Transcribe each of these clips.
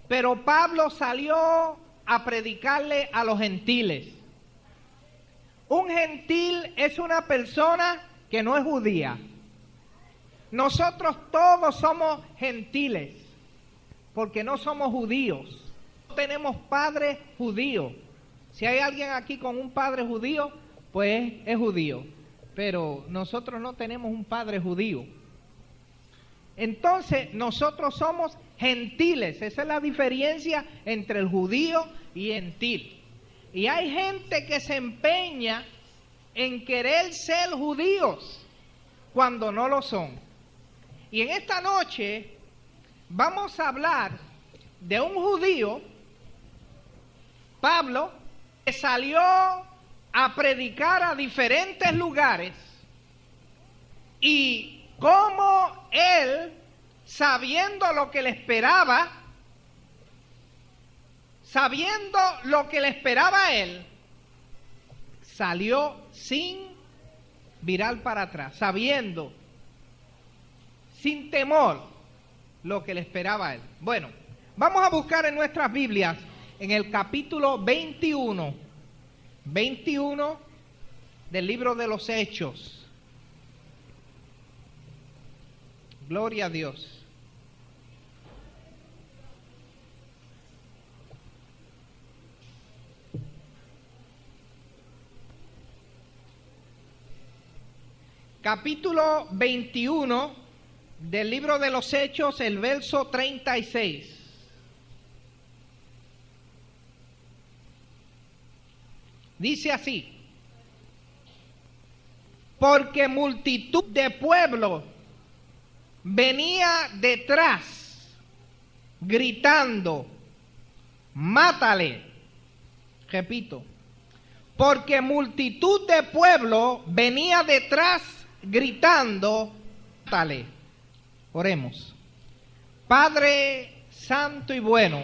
pero Pablo salió a predicarle a los gentiles. Un gentil es una persona que no es judía. Nosotros todos somos gentiles, porque no somos judíos. No tenemos padre judío. Si hay alguien aquí con un padre judío, pues es judío. Pero nosotros no tenemos un padre judío. Entonces, nosotros somos gentiles. Esa es la diferencia entre el judío y el gentil. Y hay gente que se empeña en querer ser judíos cuando no lo son. Y en esta noche vamos a hablar de un judío, Pablo, que salió a predicar a diferentes lugares y cómo él, sabiendo lo que le esperaba, a él, salió sin virar para atrás, sabiendo, sin temor, lo que le esperaba a él. Bueno, vamos a buscar en nuestras Biblias, en el capítulo 21 del libro de los Hechos. Gloria a Dios. Capítulo 21 del libro de los Hechos, el verso 36. Dice así: porque multitud de pueblo venía detrás, gritando, mátale. Repito, porque multitud de pueblo venía detrás, gritando, mátale. Oremos. Padre santo y bueno,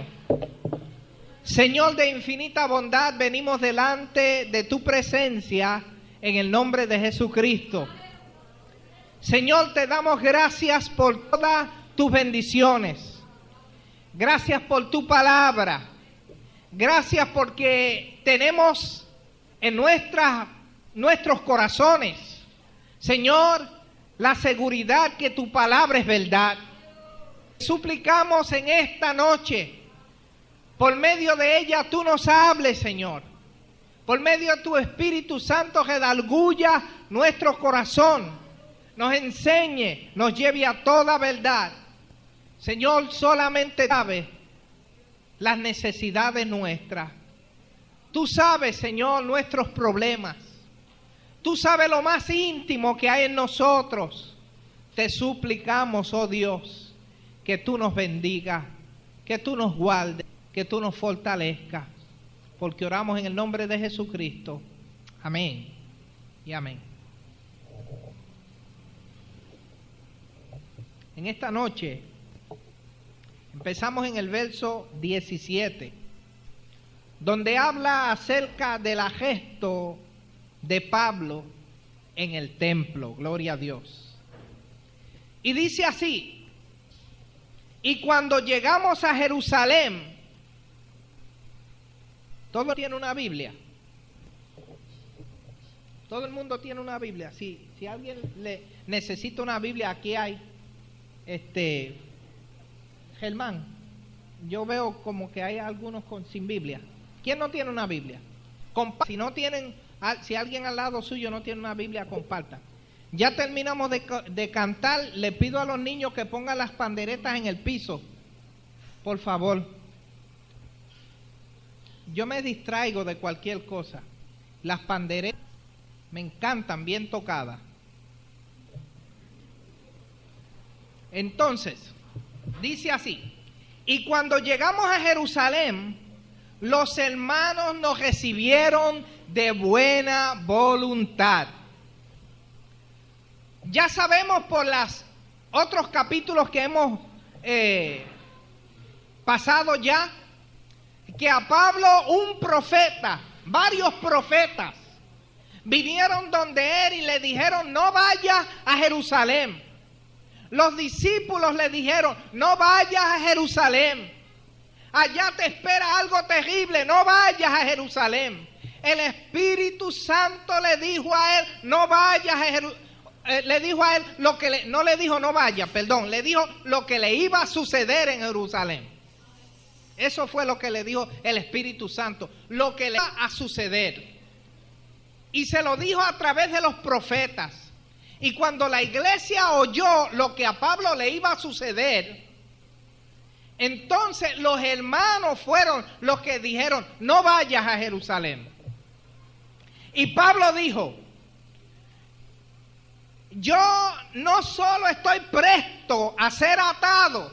Señor de infinita bondad, venimos delante de tu presencia en el nombre de Jesucristo. Señor, te damos gracias por todas tus bendiciones. Gracias por tu palabra. Gracias porque tenemos en nuestros corazones, Señor, la seguridad que tu palabra es verdad. Suplicamos en esta noche, por medio de ella tú nos hables, Señor. Por medio de tu Espíritu Santo redarguya nuestro corazón, nos enseñe, nos lleve a toda verdad. Señor, solamente sabes las necesidades nuestras. Tú sabes, Señor, nuestros problemas. Tú sabes lo más íntimo que hay en nosotros. Te suplicamos, oh Dios, que tú nos bendigas, que tú nos guardes, que tú nos fortalezcas, porque oramos en el nombre de Jesucristo. Amén y amén. En esta noche empezamos en el verso 17, donde habla acerca del gesto de Pablo en el templo. Gloria a Dios. Y dice así: y cuando llegamos a Jerusalén, todo tiene una Biblia. Todo el mundo tiene una Biblia. Si alguien le necesita una Biblia, aquí hay. Germán, yo veo como que hay algunos sin Biblia. ¿Quién no tiene una Biblia? Si alguien al lado suyo no tiene una Biblia, comparta. Ya terminamos de cantar. Le pido a los niños que pongan las panderetas en el piso, por favor. Yo me distraigo de cualquier cosa. Las panderetas me encantan bien tocadas. Entonces, dice así: y cuando llegamos a Jerusalén, los hermanos nos recibieron de buena voluntad. Ya sabemos por los otros capítulos que hemos pasado ya, que a Pablo un profeta, varios profetas, vinieron donde él y le dijeron: no vayas a Jerusalén. Los discípulos le dijeron: no vayas a Jerusalén. allá te espera algo terrible, no vayas a Jerusalén. El Espíritu Santo le dijo a él, no vayas a Jerusalén. Le dijo a él lo que no le dijo no vaya, perdón, le dijo lo que le iba a suceder en Jerusalén. Eso fue lo que le dijo el Espíritu Santo, lo que le iba a suceder. Y se lo dijo a través de los profetas. Y cuando la iglesia oyó lo que a Pablo le iba a suceder, entonces los hermanos fueron los que dijeron, no vayas a Jerusalén. Y Pablo dijo, yo no solo estoy presto a ser atado,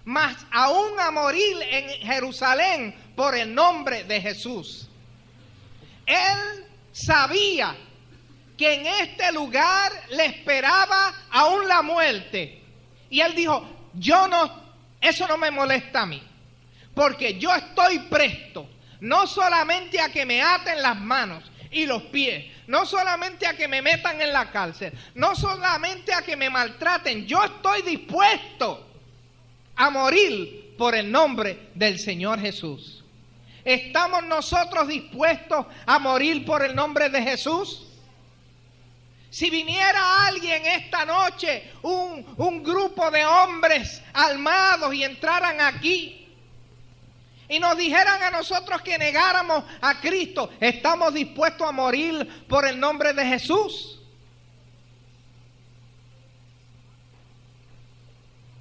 mas aún a morir en Jerusalén por el nombre de Jesús. Él sabía que en este lugar le esperaba aún la muerte. Y él dijo, eso no me molesta a mí, porque yo estoy presto, no solamente a que me aten las manos y los pies, no solamente a que me metan en la cárcel, no solamente a que me maltraten, yo estoy dispuesto a morir por el nombre del Señor Jesús. ¿Estamos nosotros dispuestos a morir por el nombre de Jesús? Si viniera alguien esta noche, un grupo de hombres armados y entraran aquí y nos dijeran a nosotros que negáramos a Cristo, ¿estamos dispuestos a morir por el nombre de Jesús?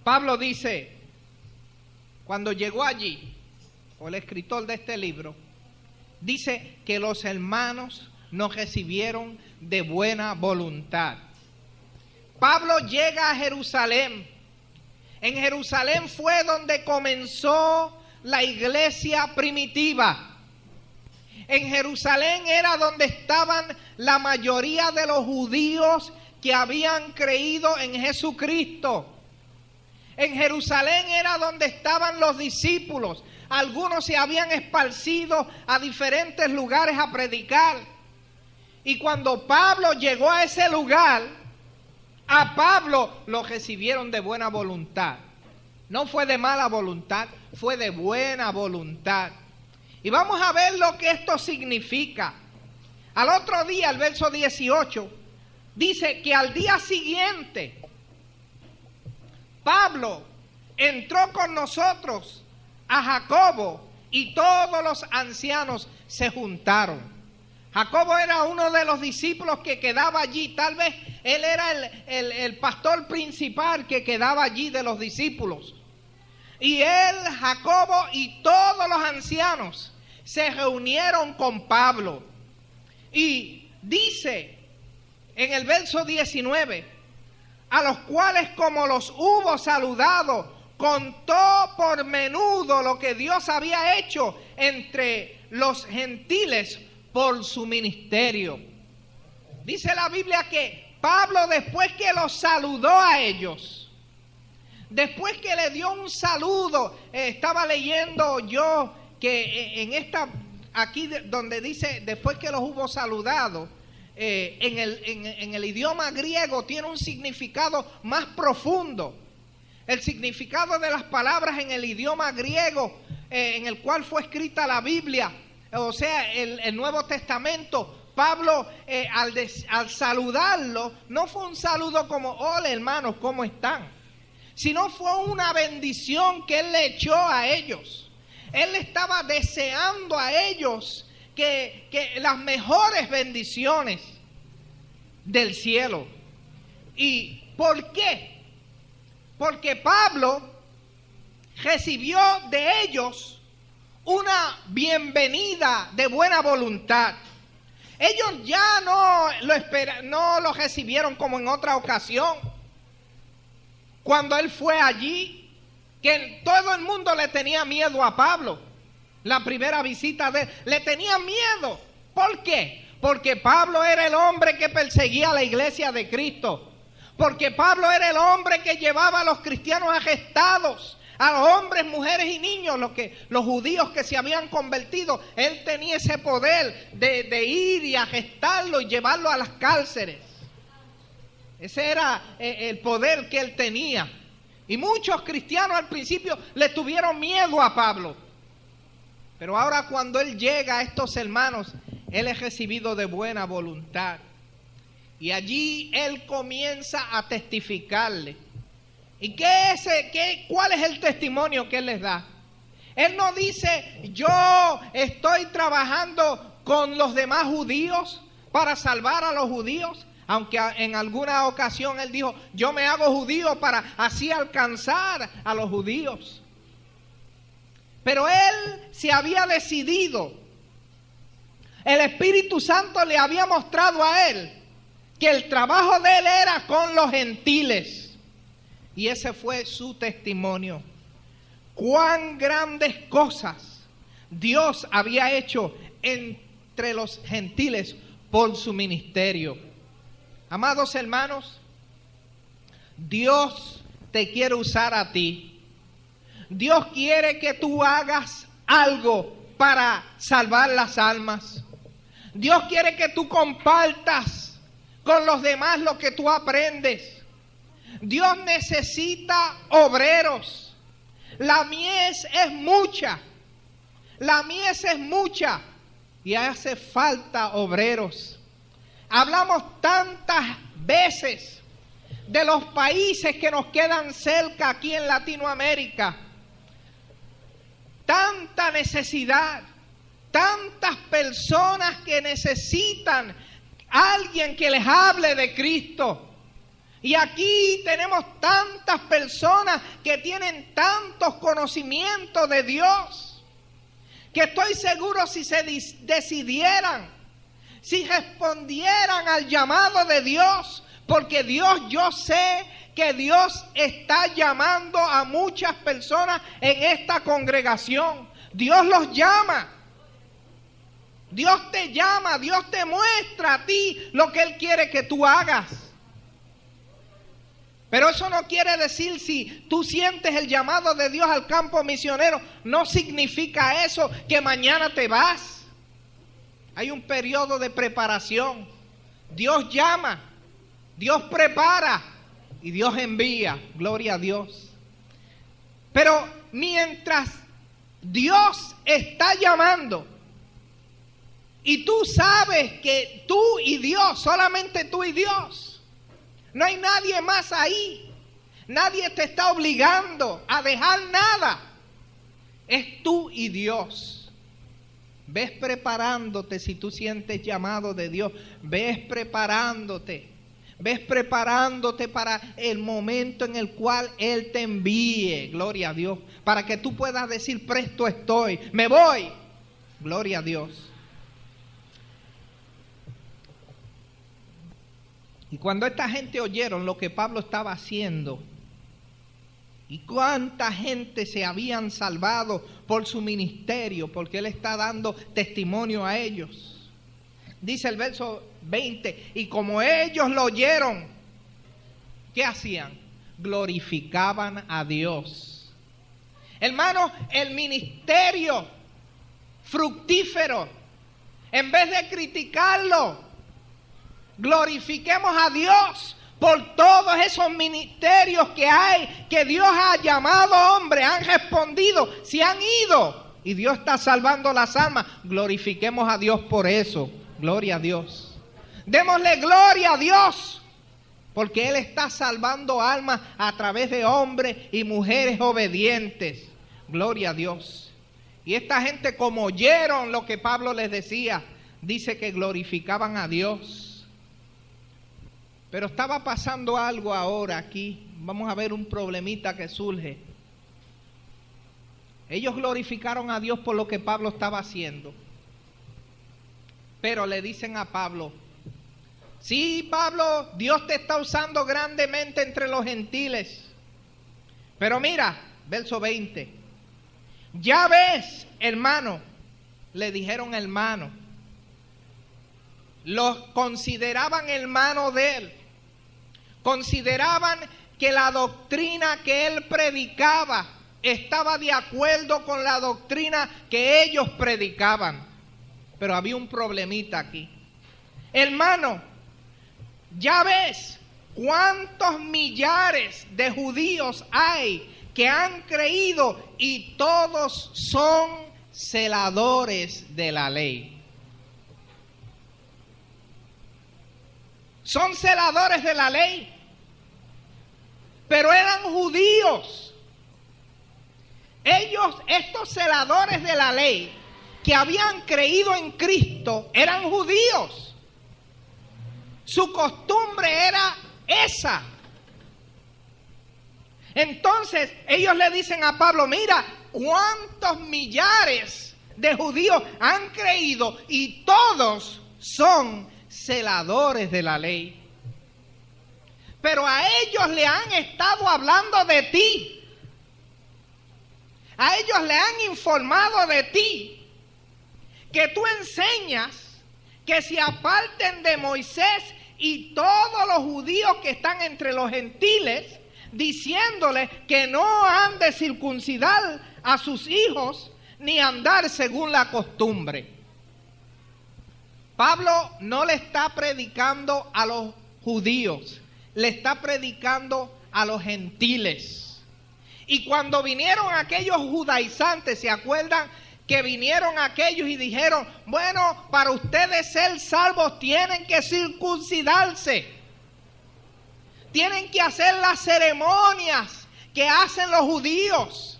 Pablo dice, cuando llegó allí, o el escritor de este libro, dice que los hermanos nos recibieron de buena voluntad. Pablo llega a Jerusalén. En Jerusalén fue donde comenzó la iglesia primitiva. En Jerusalén era donde estaban la mayoría de los judíos que habían creído en Jesucristo. En Jerusalén era donde estaban los discípulos. Algunos se habían esparcido a diferentes lugares a predicar. Y cuando Pablo llegó a ese lugar, a Pablo lo recibieron de buena voluntad. No fue de mala voluntad, fue de buena voluntad. Y vamos a ver lo que esto significa. Al otro día, el verso 18, dice que al día siguiente, Pablo entró con nosotros a Jacobo y todos los ancianos se juntaron. Jacobo era uno de los discípulos que quedaba allí. Tal vez él era el pastor principal que quedaba allí de los discípulos. Y él, Jacobo y todos los ancianos se reunieron con Pablo. Y dice en el verso 19, a los cuales como los hubo saludado, contó por menudo lo que Dios había hecho entre los gentiles por su ministerio. Dice la Biblia que Pablo, después que los saludó a ellos, después que le dio un saludo, estaba leyendo yo que en esta, aquí donde dice, después que los hubo saludado, en el idioma griego tiene un significado más profundo. El significado de las palabras en el idioma griego en el cual fue escrita la Biblia, o sea, el Nuevo Testamento, Pablo al saludarlo, no fue un saludo como, hola hermanos, ¿cómo están? Sino fue una bendición que él le echó a ellos. Él estaba deseando a ellos que las mejores bendiciones del cielo. ¿Y por qué? Porque Pablo recibió de ellos una bienvenida de buena voluntad. Ellos ya no lo recibieron como en otra ocasión, cuando él fue allí, que todo el mundo le tenía miedo a Pablo. La primera visita de él, le tenían miedo. ¿Por qué? Porque Pablo era el hombre que perseguía a la iglesia de Cristo. Porque Pablo era el hombre que llevaba a los cristianos arrestados, a los hombres, mujeres y niños, los judíos que se habían convertido. Él tenía ese poder de ir y arrestarlo y llevarlo a las cárceles. Ese era el poder que él tenía. Y muchos cristianos al principio le tuvieron miedo a Pablo. Pero ahora cuando él llega a estos hermanos, él es recibido de buena voluntad. Y allí él comienza a testificarle. ¿Y cuál es el testimonio que él les da? Él no dice, yo estoy trabajando con los demás judíos para salvar a los judíos. Aunque en alguna ocasión él dijo, yo me hago judío para así alcanzar a los judíos. Pero él se había decidido. El Espíritu Santo le había mostrado a él que el trabajo de él era con los gentiles. Y ese fue su testimonio. Cuán grandes cosas Dios había hecho entre los gentiles por su ministerio. Amados hermanos, Dios te quiere usar a ti. Dios quiere que tú hagas algo para salvar las almas. Dios quiere que tú compartas con los demás lo que tú aprendes. Dios necesita obreros. La mies es mucha. La mies es mucha y hace falta obreros. Hablamos tantas veces de los países que nos quedan cerca aquí en Latinoamérica. Tanta necesidad, tantas personas que necesitan a alguien que les hable de Cristo. Y aquí tenemos tantas personas que tienen tantos conocimientos de Dios, que estoy seguro si se decidieran, si respondieran al llamado de Dios, porque Dios, yo sé que Dios está llamando a muchas personas en esta congregación. Dios los llama. Dios te llama, Dios te muestra a ti lo que Él quiere que tú hagas. Pero eso no quiere decir, si tú sientes el llamado de Dios al campo misionero, no significa eso que mañana te vas. Hay un periodo de preparación. Dios llama, Dios prepara y Dios envía. Gloria a Dios. Pero mientras Dios está llamando y tú sabes que tú y Dios, solamente tú y Dios, no hay nadie más ahí, nadie te está obligando a dejar nada, es tú y Dios. Ves preparándote. Si tú sientes llamado de Dios, ves preparándote para el momento en el cual Él te envíe. Gloria a Dios, para que tú puedas decir, presto estoy, me voy. Gloria a Dios. Y cuando esta gente oyeron lo que Pablo estaba haciendo y cuánta gente se habían salvado por su ministerio, porque él está dando testimonio a ellos. Dice el verso 20, y como ellos lo oyeron, ¿qué hacían? Glorificaban a Dios. Hermanos, el ministerio fructífero, en vez de criticarlo, glorifiquemos a Dios por todos esos ministerios que hay, que Dios ha llamado hombres, han respondido, se han ido y Dios está salvando las almas. Glorifiquemos a Dios por eso. Gloria a Dios. Démosle gloria a Dios, porque Él está salvando almas a través de hombres y mujeres obedientes. Gloria a Dios. Y esta gente, como oyeron lo que Pablo les decía, dice que glorificaban a Dios. Pero estaba pasando algo ahora aquí. Vamos a ver un problemita que surge. Ellos glorificaron a Dios por lo que Pablo estaba haciendo. Pero le dicen a Pablo, sí, Pablo, Dios te está usando grandemente entre los gentiles. Pero mira, verso 20. Ya ves, hermano, le dijeron hermano. Los consideraban hermano de él. Consideraban que la doctrina que él predicaba estaba de acuerdo con la doctrina que ellos predicaban. Pero había un problemita aquí. Hermano, ya ves ¿Cuántos millares de judíos hay que han creído y todos son celadores de la ley? Son celadores de la ley, pero eran judíos. Ellos, estos celadores de la ley, que habían creído en Cristo, eran judíos. Su costumbre era esa. Entonces ellos le dicen a Pablo, mira, cuántos millares de judíos han creído y todos son celadores de la ley. Pero a ellos le han estado hablando de ti. A ellos le han informado de ti, que tú enseñas que se aparten de Moisés y todos los judíos que están entre los gentiles, diciéndoles que no han de circuncidar a sus hijos ni andar según la costumbre. Pablo no le está predicando a los judíos, le está predicando a los gentiles. Y cuando vinieron aquellos judaizantes, ¿se acuerdan? Que vinieron aquellos y dijeron, bueno, para ustedes ser salvos tienen que circuncidarse. Tienen que hacer las ceremonias que hacen los judíos.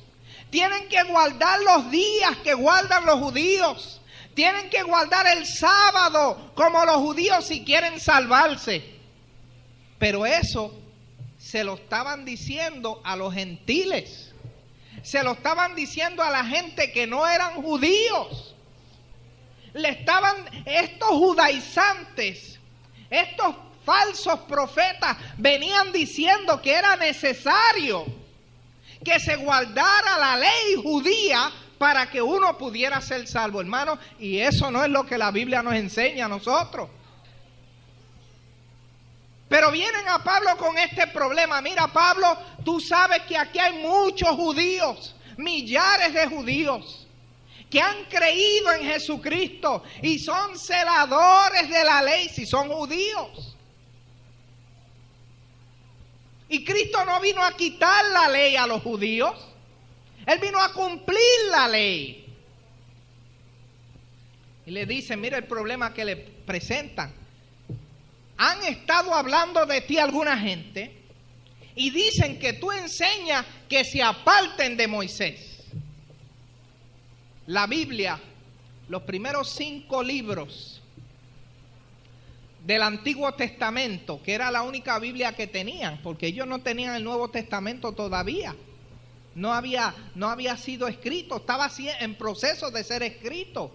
Tienen que guardar los días que guardan los judíos. Tienen que guardar el sábado como los judíos si quieren salvarse. Pero eso se lo estaban diciendo a los gentiles. Se lo estaban diciendo a la gente que no eran judíos. Estos judaizantes, estos falsos profetas venían diciendo que era necesario que se guardara la ley judía para que uno pudiera ser salvo, hermano. Y eso no es lo que la Biblia nos enseña a nosotros. Pero vienen a Pablo con este problema. Mira, Pablo, tú sabes que aquí hay muchos judíos, millares de judíos, que han creído en Jesucristo y son celadores de la ley si son judíos. Y Cristo no vino a quitar la ley a los judíos. Él vino a cumplir la ley. Y le dicen, mira el problema que le presentan. Han estado hablando de ti alguna gente y dicen que tú enseñas que se aparten de Moisés. La Biblia, los primeros 5 libros del Antiguo Testamento, que era la única Biblia que tenían, porque ellos no tenían el Nuevo Testamento todavía. No había sido escrito, estaba en proceso de ser escrito.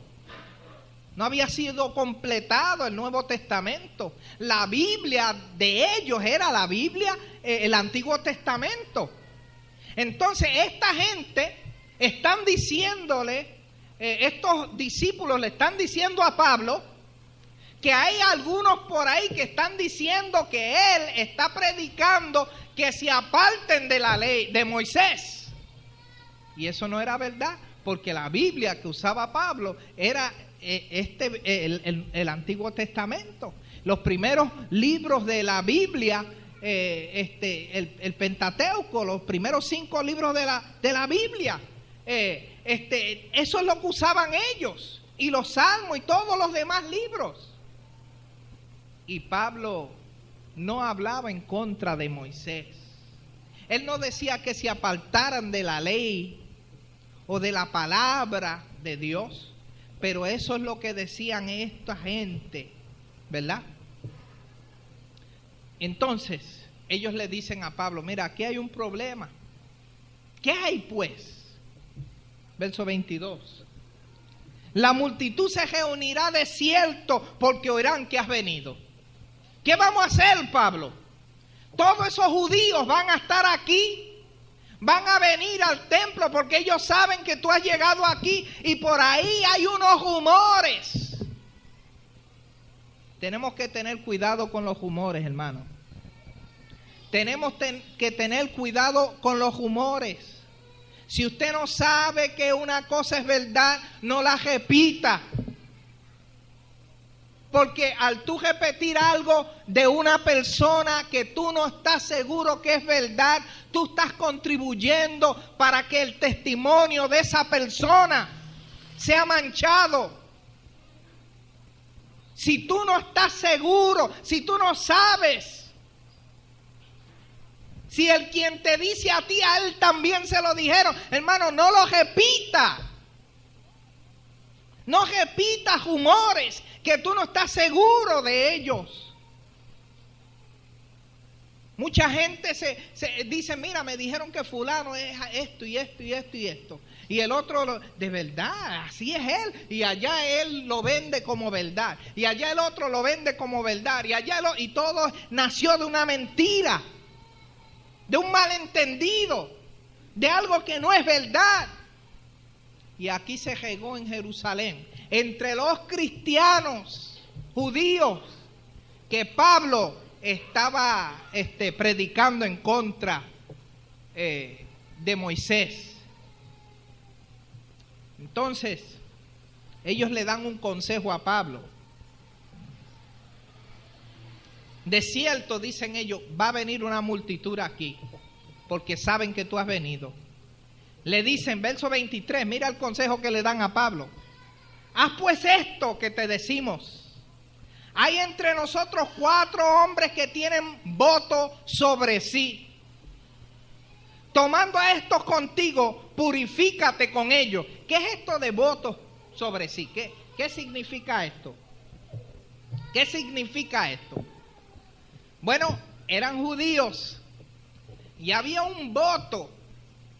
No había sido completado el Nuevo Testamento. La Biblia de ellos era la Biblia, el Antiguo Testamento. Entonces esta gente están diciéndole, estos discípulos le están diciendo a Pablo que hay algunos por ahí que están diciendo que él está predicando que se aparten de la ley de Moisés. Y eso no era verdad, porque la Biblia que usaba Pablo era el Antiguo Testamento. Los primeros libros de la Biblia, el Pentateuco, los primeros 5 libros de la Biblia, eso es lo que usaban ellos, y los Salmos y todos los demás libros. Y Pablo no hablaba en contra de Moisés. Él no decía que se apartaran de la ley o de la palabra de Dios, pero eso es lo que decían esta gente, ¿verdad? Entonces, ellos le dicen a Pablo, mira, aquí hay un problema. ¿Qué hay pues? Verso 22. La multitud se reunirá de cierto porque oirán que has venido. ¿Qué vamos a hacer, Pablo? Todos esos judíos van a estar aquí. Van a venir al templo porque ellos saben que tú has llegado aquí y por ahí hay unos rumores. Tenemos que tener cuidado con los rumores, hermano. Tenemos que tener cuidado con los rumores. Si usted no sabe que una cosa es verdad, no la repita. Porque al tú repetir algo de una persona que tú no estás seguro que es verdad, tú estás contribuyendo para que el testimonio de esa persona sea manchado. Si tú no estás seguro, si tú no sabes, si el quien te dice a ti, a él también se lo dijeron, hermano, no lo repita. No repitas rumores que tú no estás seguro de ellos. Mucha gente se dice, mira, me dijeron que fulano es esto y esto y esto y esto. Y el otro, de verdad, así es él. Y allá él lo vende como verdad. Y allá el otro lo vende como verdad. Y allá y todo nació de una mentira, de un malentendido, de algo que no es verdad. Y aquí se regó en Jerusalén, entre los cristianos judíos, que Pablo estaba predicando en contra de Moisés. Entonces, ellos le dan un consejo a Pablo. De cierto, dicen ellos, va a venir una multitud aquí, porque saben que tú has venido. Le dicen, verso 23, mira el consejo que le dan a Pablo. Haz pues esto que te decimos. Hay entre nosotros 4 hombres que tienen voto sobre sí. Tomando a estos contigo, purifícate con ellos. ¿Qué es esto de voto sobre sí? ¿Qué significa esto? ¿Qué significa esto? Bueno, eran judíos y había un voto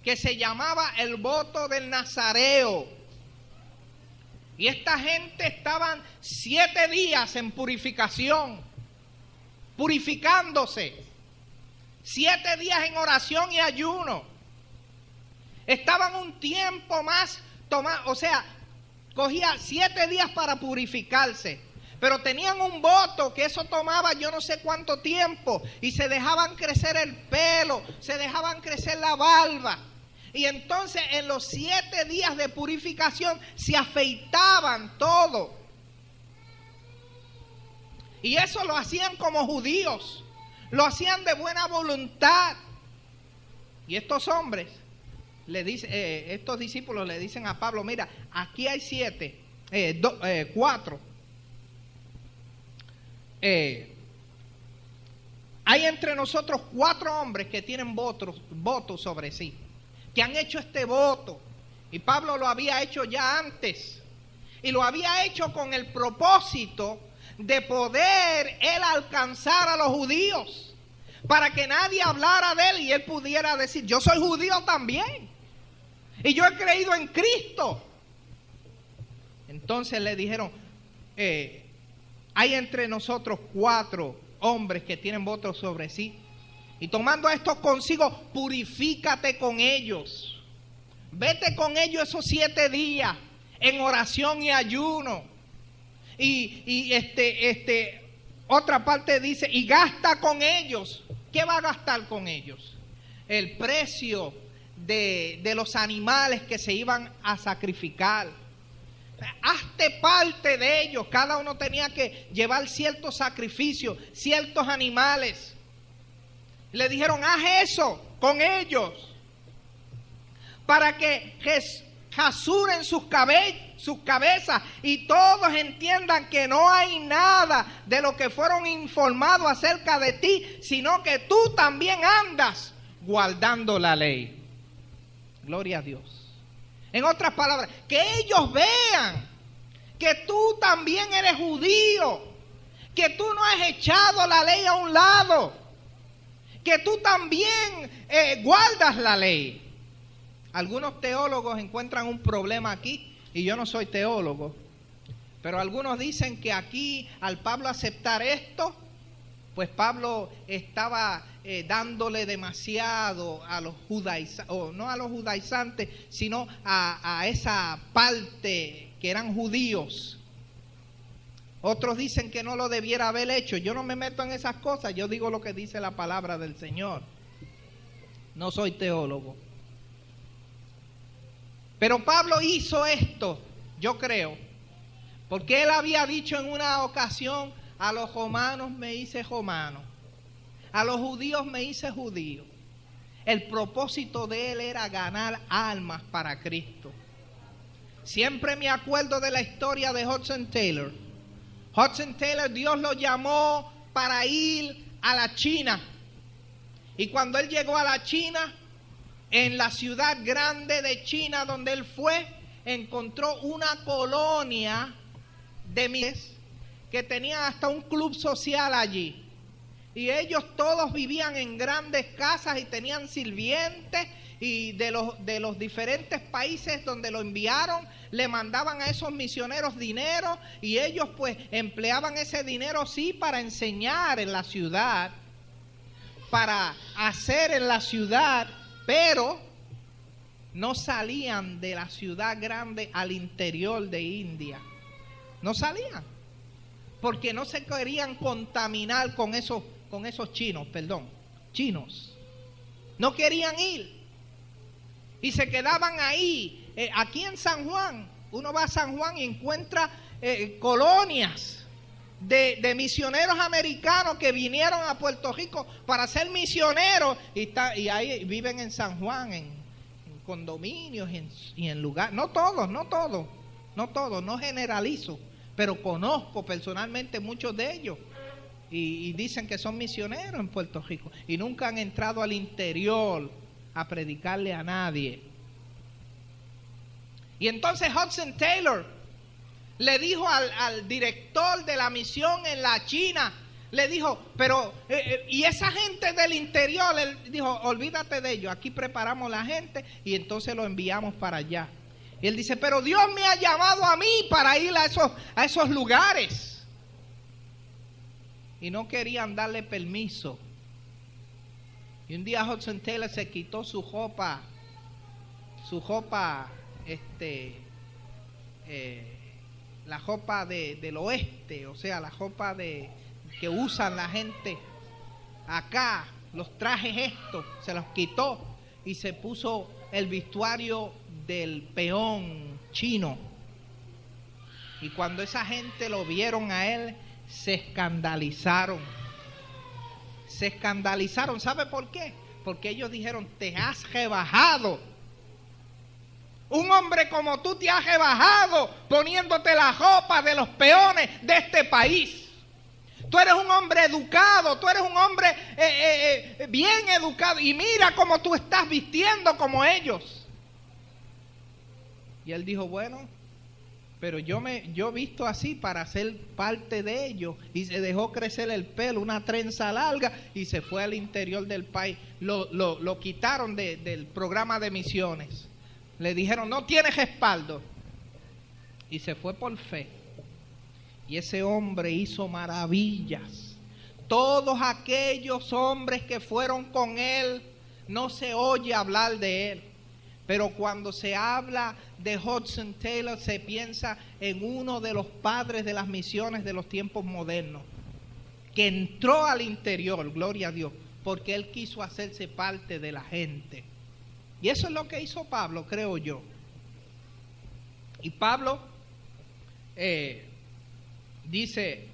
que se llamaba el voto del Nazareo. Y esta gente estaban 7 días en purificación, purificándose. 7 días en oración y ayuno. Estaban un tiempo más o sea, cogía 7 días para purificarse. Pero tenían un voto que eso tomaba yo no sé cuánto tiempo. Y se dejaban crecer el pelo, se dejaban crecer la barba. Y entonces en los 7 días de purificación se afeitaban todo. Y eso lo hacían como judíos. Lo hacían de buena voluntad. Y estos hombres, estos discípulos le dicen a Pablo, mira, aquí hay 4. Hay entre nosotros 4 hombres que tienen votos sobre sí, que han hecho este voto. Y Pablo lo había hecho ya antes. Y lo había hecho con el propósito de poder él alcanzar a los judíos, para que nadie hablara de él y él pudiera decir, yo soy judío también y yo he creído en Cristo. Entonces le dijeron, hay entre nosotros 4 hombres que tienen votos sobre sí, y tomando a estos consigo, purifícate con ellos. Vete con ellos esos 7 días en oración y ayuno. Y otra parte dice, y gasta con ellos. ¿Qué va a gastar con ellos? El precio de los animales que se iban a sacrificar. Hazte parte de ellos. Cada uno tenía que llevar ciertos sacrificios, ciertos animales. Le dijeron, haz eso con ellos, para que rasuren sus cabezas y todos entiendan que no hay nada de lo que fueron informados acerca de ti, sino que tú también andas guardando la ley. Gloria a Dios. En otras palabras, que ellos vean que tú también eres judío, que tú no has echado la ley a un lado, que tú también guardas la ley. Algunos teólogos encuentran un problema aquí, y yo no soy teólogo, pero algunos dicen que aquí, al Pablo aceptar esto, pues Pablo estaba dándole demasiado a los judaizantes, o no a los judaizantes, sino a esa parte que eran judíos. Otros dicen que no lo debiera haber hecho. Yo no me meto en esas cosas, yo digo lo que dice la palabra del Señor. No soy teólogo. Pero Pablo hizo esto, yo creo, Porque él había dicho en una ocasión: a los romanos me hice romano, a los judíos me hice judío. El propósito de él era ganar almas para Cristo. Siempre me acuerdo de la historia de Hudson Taylor. Hudson Taylor, Dios lo llamó para ir a la China. Y cuando él llegó a la China, en la ciudad grande de China donde él fue, encontró una colonia de miles que tenían hasta un club social allí. Y ellos todos vivían en grandes casas y tenían sirvientes, y de los diferentes países donde lo enviaron le mandaban a esos misioneros dinero, y ellos pues empleaban ese dinero sí para enseñar en la ciudad, para hacer en la ciudad, pero no salían de la ciudad grande al interior de India. No salían, porque no se querían contaminar con esos chinos. No querían ir. Y se quedaban ahí. Aquí en San Juan, uno va a San Juan y encuentra colonias de misioneros americanos que vinieron a Puerto Rico para ser misioneros, y ahí viven en San Juan, en condominios y en lugares. No todos, no generalizo, pero conozco personalmente muchos de ellos. Y dicen que son misioneros en Puerto Rico y nunca han entrado al interior a predicarle a nadie. Y entonces Hudson Taylor le dijo al director de la misión en la China, le dijo: pero y esa gente del interior, él dijo: olvídate de ellos, aquí preparamos la gente y entonces lo enviamos para allá. Y él dice: pero Dios me ha llamado a mí para ir a esos lugares. Y no querían darle permiso. Y un día Hudson Taylor se quitó su ropa, la ropa del oeste, o sea, la ropa que usan la gente acá, los trajes estos, se los quitó y se puso el vestuario del peón chino. Y cuando esa gente lo vieron a él, se escandalizaron. ¿Sabe por qué? Porque ellos dijeron: te has rebajado. Un hombre como tú te has rebajado poniéndote la ropa de los peones de este país. Tú eres un hombre educado, tú eres un hombre bien educado, y mira cómo tú estás vistiendo como ellos. Y él dijo: bueno, pero yo visto así para ser parte de ellos. Y se dejó crecer el pelo, una trenza larga, y se fue al interior del país. Lo quitaron del programa de misiones. Le dijeron: no tienes respaldo. Y se fue por fe. Y ese hombre hizo maravillas. Todos aquellos hombres que fueron con él, no se oye hablar de él. Pero cuando se habla de Hudson Taylor, se piensa en uno de los padres de las misiones de los tiempos modernos, que entró al interior, gloria a Dios, porque él quiso hacerse parte de la gente. Y eso es lo que hizo Pablo, creo yo. Y Pablo dice: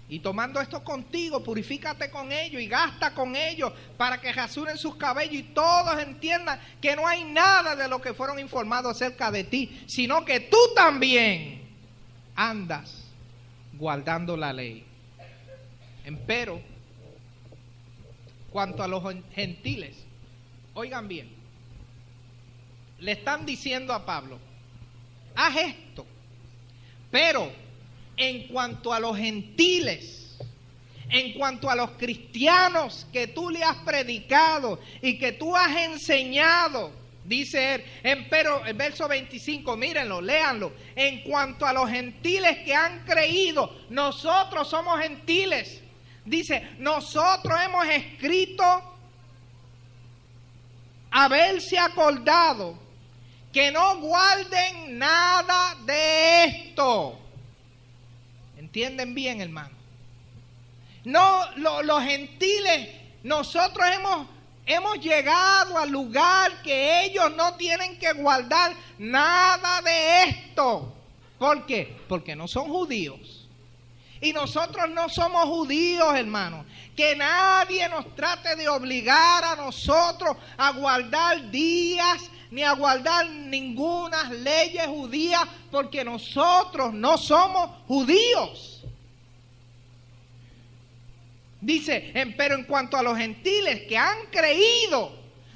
y tomando esto contigo, purifícate con ellos y gasta con ellos para que rasuren sus cabellos y todos entiendan que no hay nada de lo que fueron informados acerca de ti, sino que tú también andas guardando la ley. Empero, cuanto a los gentiles, oigan bien, le están diciendo a Pablo: haz esto, pero en cuanto a los gentiles, en cuanto a los cristianos que tú le has predicado y que tú has enseñado, dice él, empero, el verso 25, mírenlo, léanlo: en cuanto a los gentiles que han creído, nosotros somos gentiles. Dice: nosotros hemos escrito haberse acordado que no guarden nada de esto. ¿Entienden bien, hermano? No, los gentiles, nosotros hemos llegado al lugar que ellos no tienen que guardar nada de esto, ¿Por qué? Porque no son judíos. Y nosotros no somos judíos, hermanos. Que nadie nos trate de obligar a nosotros a guardar días ni a guardar ninguna ley judía, porque nosotros no somos judíos. Dice, pero en cuanto a los gentiles que han creído,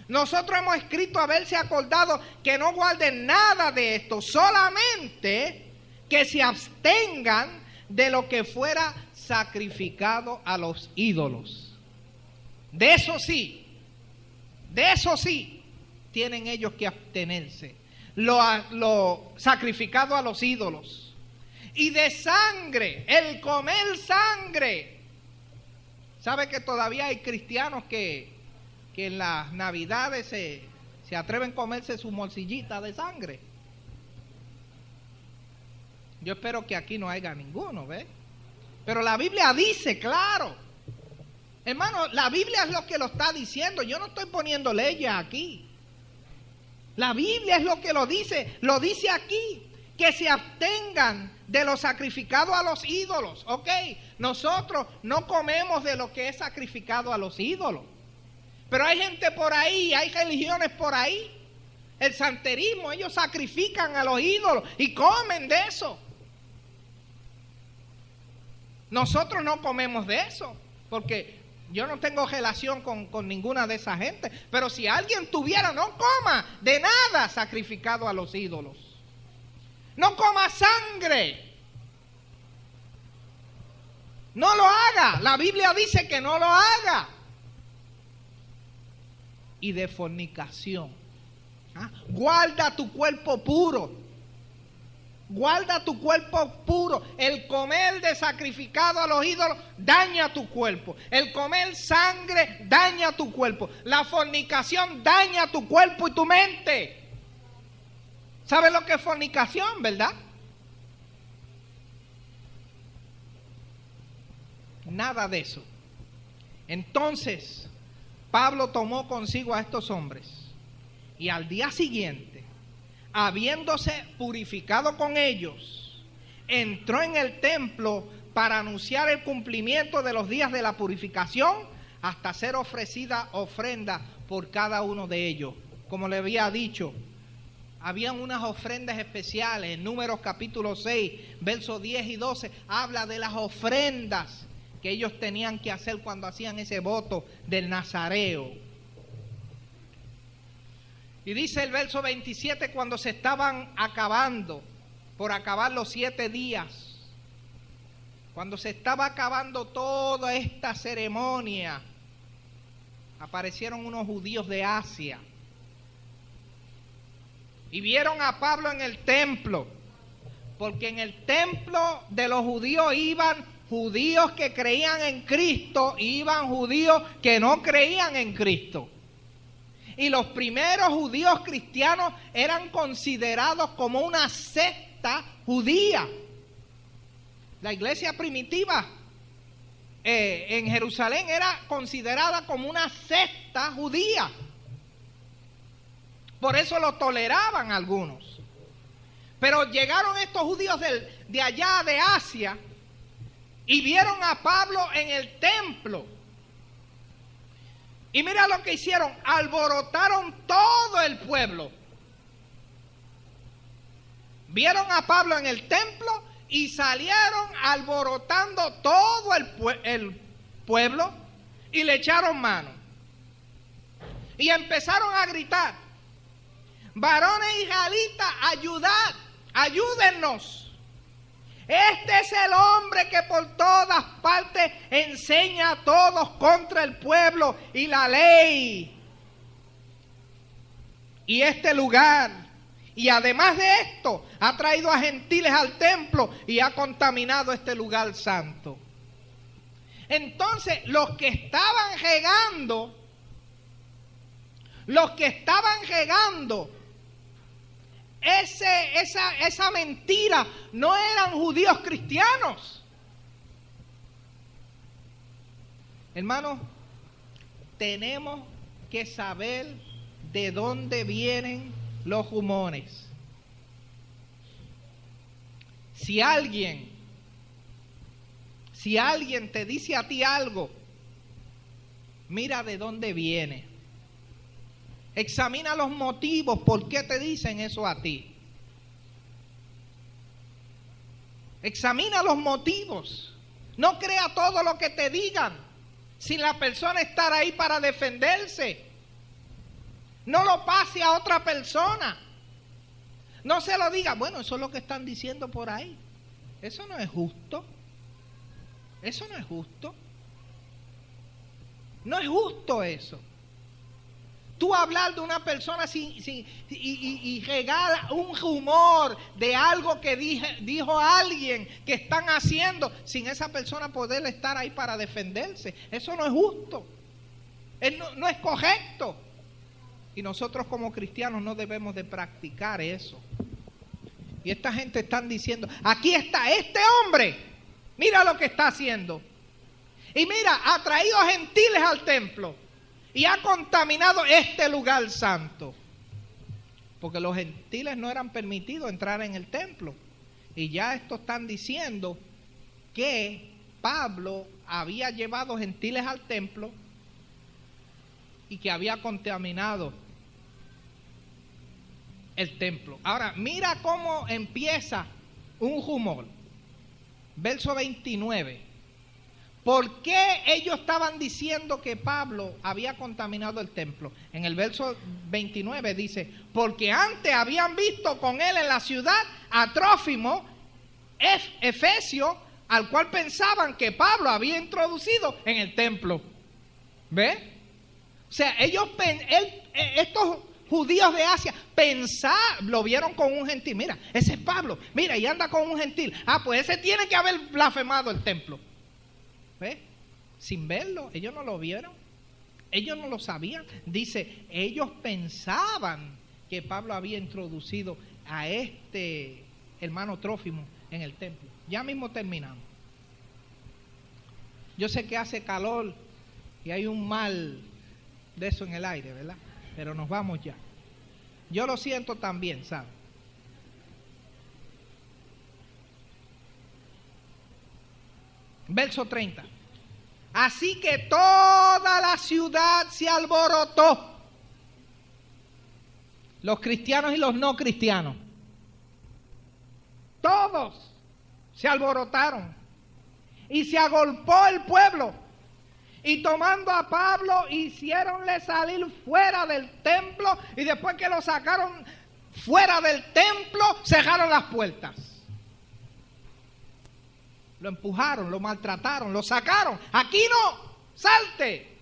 nosotros hemos escrito haberse acordado que no guarden nada de esto, solamente que se abstengan de lo que fuera sacrificado a los ídolos. De eso sí, tienen ellos que abstenerse. Lo sacrificado a los ídolos. Y de sangre, el comer sangre. ¿Sabe que todavía hay cristianos que en las navidades se atreven a comerse su morcillita de sangre? Yo espero que aquí no haya ninguno, ¿ves? Pero la Biblia dice, claro. Hermano, la Biblia es lo que lo está diciendo. Yo no estoy poniendo leyes aquí. La Biblia es lo que lo dice aquí. Que se abstengan de lo sacrificado a los ídolos. Ok, nosotros no comemos de lo que es sacrificado a los ídolos. Pero hay gente por ahí, hay religiones por ahí. El santerismo, ellos sacrifican a los ídolos y comen de eso. Nosotros no comemos de eso, porque yo no tengo relación con ninguna de esa gente. Pero si alguien tuviera, no coma de nada sacrificado a los ídolos. No coma sangre. No lo haga. La Biblia dice que no lo haga. Y de fornicación. Guarda tu cuerpo puro. Guarda tu cuerpo puro. El comer de sacrificado a los ídolos daña tu cuerpo. El comer sangre daña tu cuerpo. La fornicación daña tu cuerpo y tu mente. ¿Sabes lo que es fornicación, verdad? Nada de eso. Entonces, Pablo tomó consigo a estos hombres y al día siguiente, habiéndose purificado con ellos, entró en el templo para anunciar el cumplimiento de los días de la purificación hasta ser ofrecida ofrenda por cada uno de ellos. Como le había dicho, habían unas ofrendas especiales. En Números capítulo 6, versos 10 y 12, habla de las ofrendas que ellos tenían que hacer cuando hacían ese voto del nazareo. Y dice el verso 27, cuando se estaban acabando, por acabar los 7 días, cuando se estaba acabando toda esta ceremonia, aparecieron unos judíos de Asia y vieron a Pablo en el templo, porque en el templo de los judíos iban judíos que creían en Cristo y iban judíos que no creían en Cristo. Y los primeros judíos cristianos eran considerados como una secta judía. La iglesia primitiva en Jerusalén era considerada como una secta judía. Por eso lo toleraban algunos. Pero llegaron estos judíos de allá de Asia y vieron a Pablo en el templo. Y mira lo que hicieron, alborotaron todo el pueblo. Vieron a Pablo en el templo y salieron alborotando todo el pueblo y le echaron mano. Y empezaron a gritar: varones israelitas, ayudad, ayúdennos. Este es el hombre que por todas partes enseña a todos contra el pueblo y la ley. Y este lugar, y además de esto, ha traído a gentiles al templo y ha contaminado este lugar santo. Entonces, los que estaban regando esa mentira no eran judíos cristianos. Hermanos, tenemos que saber de dónde vienen los rumores. Si alguien te dice a ti algo, mira de dónde viene. Examina los motivos por qué te dicen eso a ti. Examina los motivos. No crea todo lo que te digan sin la persona estar ahí para defenderse. No lo pase a otra persona. No se lo diga, bueno, eso es lo que están diciendo por ahí. Eso no es justo. Eso no es justo. No es justo eso. Tú hablar de una persona y regar un rumor de algo que dijo alguien que están haciendo sin esa persona poder estar ahí para defenderse. Eso no es justo. No es correcto. Y nosotros como cristianos no debemos de practicar eso. Y esta gente están diciendo, aquí está este hombre, mira lo que está haciendo. Y mira, ha traído gentiles al templo y ha contaminado este lugar santo. Porque los gentiles no eran permitidos entrar en el templo. Y ya estos están diciendo que Pablo había llevado gentiles al templo y que había contaminado el templo. Ahora, mira cómo empieza un rumor. Verso 29. ¿Por qué ellos estaban diciendo que Pablo había contaminado el templo? En el verso 29 dice, porque antes habían visto con él en la ciudad a Trófimo, efesio, al cual pensaban que Pablo había introducido en el templo. ¿Ve? O sea, estos judíos de Asia lo vieron con un gentil. Mira, ese es Pablo. Mira, y anda con un gentil. Ah, pues ese tiene que haber blasfemado el templo. ¿Ves? Sin verlo, ellos no lo vieron. Ellos no lo sabían. Dice, ellos pensaban que Pablo había introducido a este hermano Trófimo en el templo. Ya mismo terminamos. Yo sé que hace calor y hay un mal de eso en el aire, ¿verdad? Pero nos vamos ya. Yo lo siento también, ¿sabes? Verso 30. Así que toda la ciudad se alborotó. Los cristianos y los no cristianos. Todos se alborotaron. Y se agolpó el pueblo. Y tomando a Pablo, hicieronle salir fuera del templo. Y después que lo sacaron fuera del templo, cerraron las puertas. Lo empujaron, lo maltrataron, lo sacaron. Aquí no, salte.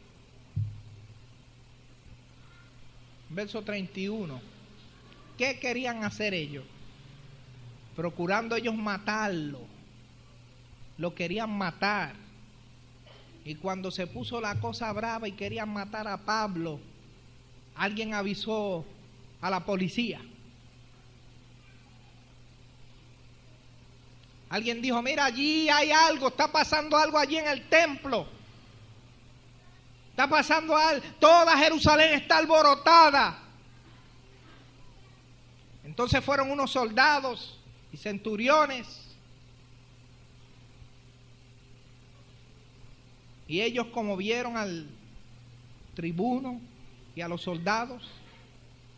Verso 31. ¿Qué querían hacer ellos? Procurando ellos matarlo. Lo querían matar. Y cuando se puso la cosa brava y querían matar a Pablo, alguien avisó a la policía. Alguien dijo, mira, allí hay algo, está pasando algo allí en el templo. Está pasando algo, toda Jerusalén está alborotada. Entonces fueron unos soldados y centuriones. Y ellos, como vieron al tribuno y a los soldados,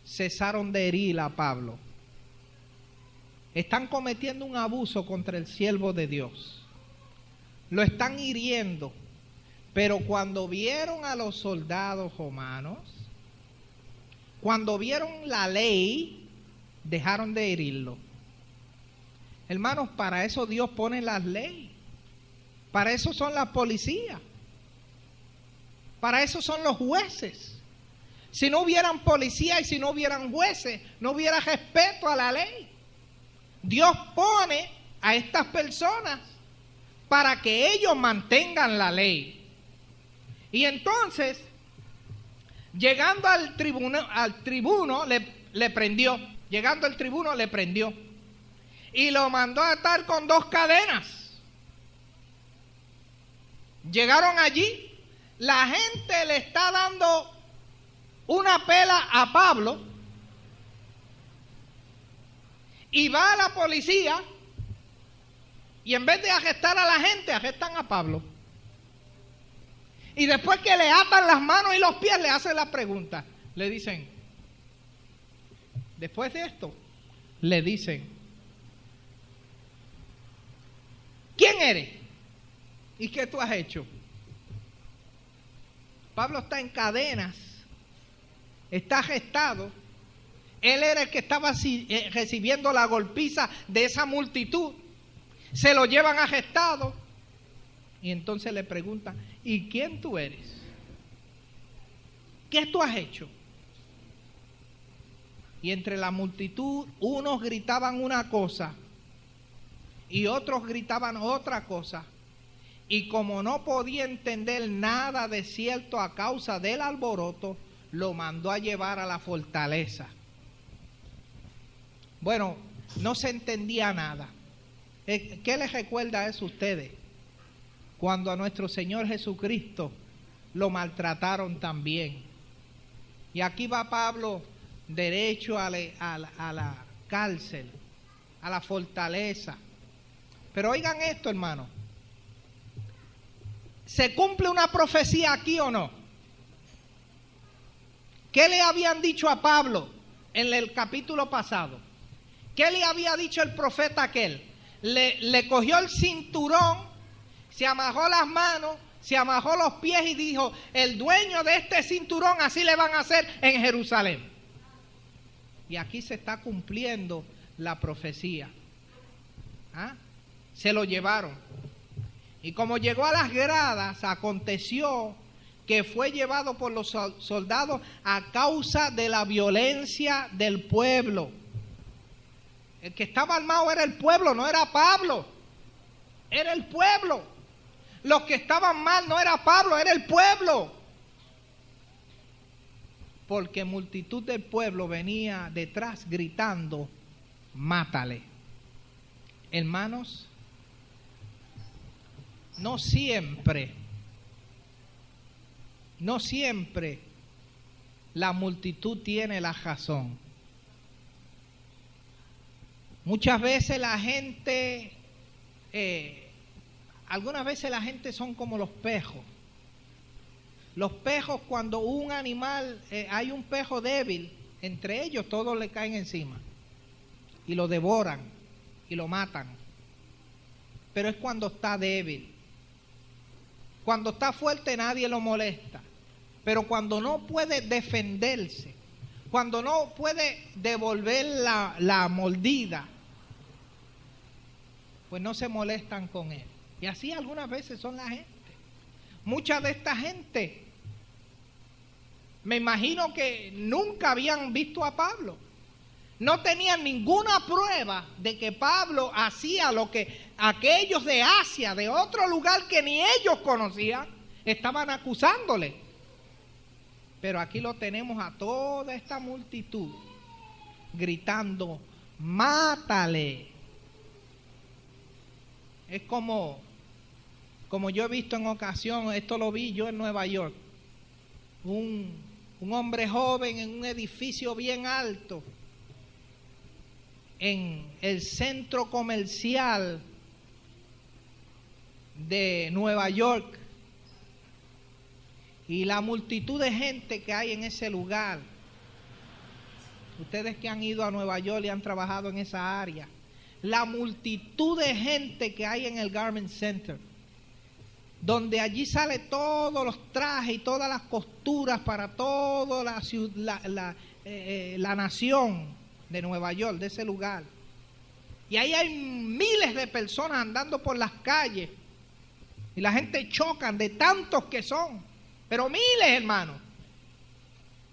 cesaron de herir a Pablo. Están cometiendo un abuso contra el siervo de Dios. Lo están hiriendo. Pero cuando vieron a los soldados romanos, cuando vieron la ley, dejaron de herirlo. Hermanos, para eso Dios pone las leyes. Para eso son las policías. Para eso son los jueces. Si no hubieran policía y si no hubieran jueces, no hubiera respeto a la ley. Dios pone a estas personas para que ellos mantengan la ley. Y entonces, llegando al tribuno le prendió. Llegando al tribuno le prendió. Y lo mandó a atar con 2 cadenas. Llegaron allí. La gente le está dando una pela a Pablo y va a la policía Y en vez de arrestar a la gente, arrestan a Pablo. Y después que le atan las manos y los pies, le hacen la pregunta. Le dicen, después de esto, le dicen, ¿quién eres? ¿Y qué tú has hecho? Pablo está en cadenas, está arrestado. Él era el que estaba recibiendo la golpiza de esa multitud. Se lo llevan arrestado. Y entonces le preguntan, ¿y quién tú eres? ¿Qué tú has hecho? Y entre la multitud, unos gritaban una cosa y otros gritaban otra cosa. Y como no podía entender nada de cierto a causa del alboroto, lo mandó a llevar a la fortaleza. Bueno, no se entendía nada. ¿Qué les recuerda eso a ustedes? Cuando a nuestro Señor Jesucristo lo maltrataron también. Y aquí va Pablo derecho a la cárcel, a la fortaleza. Pero oigan esto, hermano. ¿Se cumple una profecía aquí o no? ¿Qué le habían dicho a Pablo en el capítulo pasado? ¿Qué le había dicho el profeta aquel? Le cogió el cinturón, se amarró las manos, se amarró los pies y dijo, el dueño de este cinturón así le van a hacer en Jerusalén. Y aquí se está cumpliendo la profecía. ¿Ah? Se lo llevaron. Y como llegó a las gradas, aconteció que fue llevado por los soldados a causa de la violencia del pueblo. El que estaba armado era el pueblo, no era Pablo. Era el pueblo. Los que estaban mal no era Pablo, era el pueblo. Porque multitud del pueblo venía detrás gritando, mátale. Hermanos, no siempre la multitud tiene la razón. Muchas veces la gente, algunas veces la gente son como los pejos. Los pejos, cuando un animal, hay un pejo débil, entre ellos todos le caen encima y lo devoran y lo matan. Pero es cuando está débil. Cuando está fuerte nadie lo molesta. Pero cuando no puede defenderse, cuando no puede devolver la mordida, pues no se molestan con él. Y así algunas veces son la gente. Mucha de esta gente, me imagino que nunca habían visto a Pablo. No tenían ninguna prueba de que Pablo hacía lo que aquellos de Asia, de otro lugar que ni ellos conocían, estaban acusándole. Pero aquí lo tenemos a toda esta multitud gritando, mátale. Es como yo he visto en ocasión, esto lo vi yo en Nueva York, un hombre joven en un edificio bien alto, en el centro comercial de Nueva York, y la multitud de gente que hay en ese lugar. Ustedes que han ido a Nueva York y han trabajado en esa área, la multitud de gente que hay en el Garment Center, donde allí sale todos los trajes y todas las costuras para toda la nación de Nueva York, de ese lugar. Y ahí hay miles de personas andando por las calles y la gente chocan de tantos que son, pero miles, hermanos.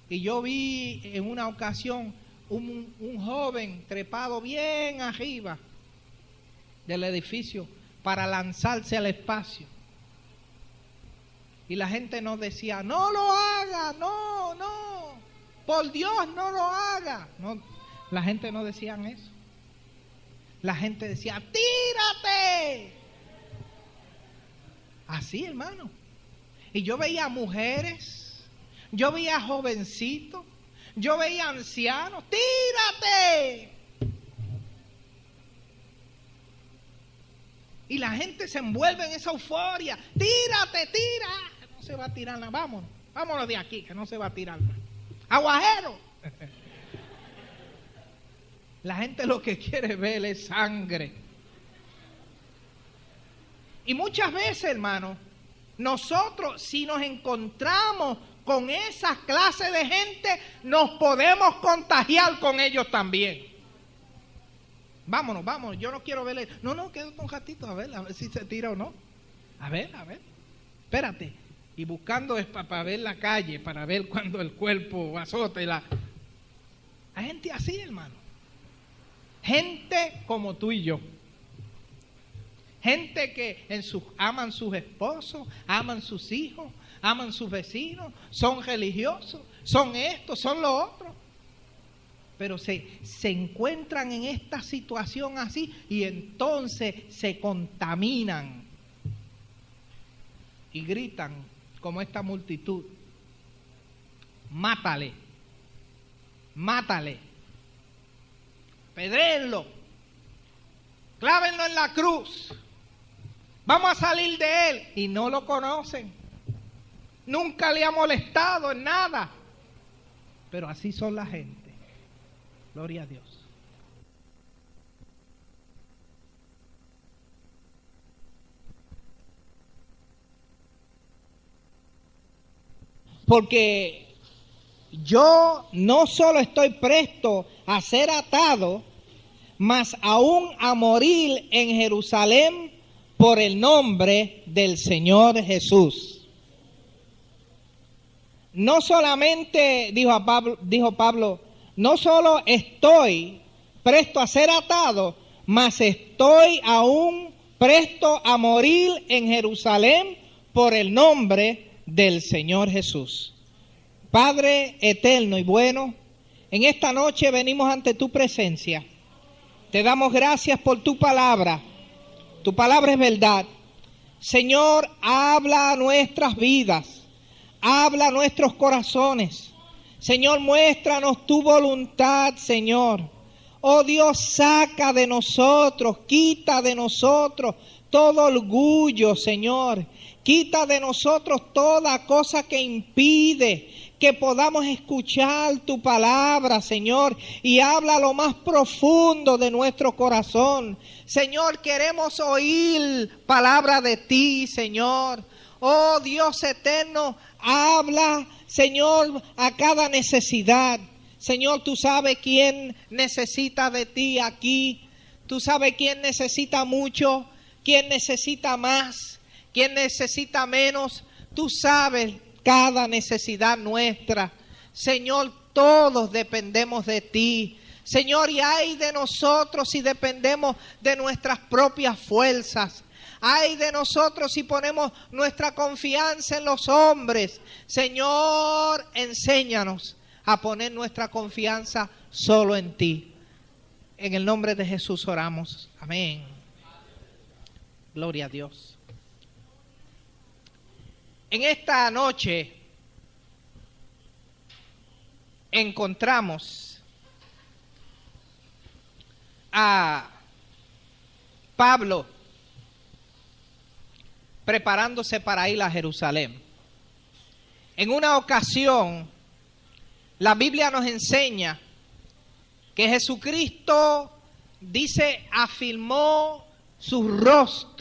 Y yo vi en una ocasión un joven trepado bien arriba del edificio para lanzarse al espacio. Y la gente nos decía, no lo haga, no, por Dios no lo haga. No, la gente no decía eso. La gente decía, tírate. Así, hermano. Y yo veía mujeres, yo veía jovencitos, yo veía ancianos, tírate. Y la gente se envuelve en esa euforia. Tírate, tira. No se va a tirar nada. Vámonos. Vámonos de aquí, que no se va a tirar nada. Aguajero. La gente lo que quiere ver es sangre. Y muchas veces, hermano, nosotros si nos encontramos con esa clase de gente, nos podemos contagiar con ellos también. Vámonos, vámonos, yo no quiero verle. No, quédate un ratito a ver si se tira o no. A ver. Espérate. Y buscando es para ver la calle, para ver cuando el cuerpo azota y la... Hay gente así, hermano. Gente como tú y yo. Gente que aman sus esposos, aman sus hijos, aman sus vecinos, son religiosos, son esto, son lo otro. Pero se encuentran en esta situación así y entonces se contaminan y gritan como esta multitud: mátale, mátale, pedréenlo, clávenlo en la cruz, vamos a salir de él. Y no lo conocen, nunca le ha molestado en nada, pero así son la gente. Gloria a Dios. Porque yo no solo estoy presto a ser atado, mas aún a morir en Jerusalén por el nombre del Señor Jesús. No solamente, dijo Pablo, no solo estoy presto a ser atado, mas estoy aún presto a morir en Jerusalén por el nombre del Señor Jesús. Padre eterno y bueno, en esta noche venimos ante tu presencia. Te damos gracias por tu palabra. Tu palabra es verdad. Señor, habla a nuestras vidas, habla a nuestros corazones. Señor, muéstranos tu voluntad, Señor. Oh Dios, saca de nosotros, quita de nosotros todo orgullo, Señor. Quita de nosotros toda cosa que impide que podamos escuchar tu palabra, Señor, y habla lo más profundo de nuestro corazón. Señor, queremos oír palabra de ti, Señor. Oh Dios eterno, habla, Señor, a cada necesidad. Señor, tú sabes quién necesita de ti aquí. Tú sabes quién necesita mucho, quién necesita más, quién necesita menos. Tú sabes cada necesidad nuestra. Señor, todos dependemos de ti. Señor, y ay de nosotros si dependemos de nuestras propias fuerzas. Ay de nosotros si ponemos nuestra confianza en los hombres. Señor, enséñanos a poner nuestra confianza solo en ti. En el nombre de Jesús oramos. Amén. Gloria a Dios. En esta noche encontramos a Pablo preparándose para ir a Jerusalén. En una ocasión, la Biblia nos enseña que Jesucristo, dice, afirmó su rostro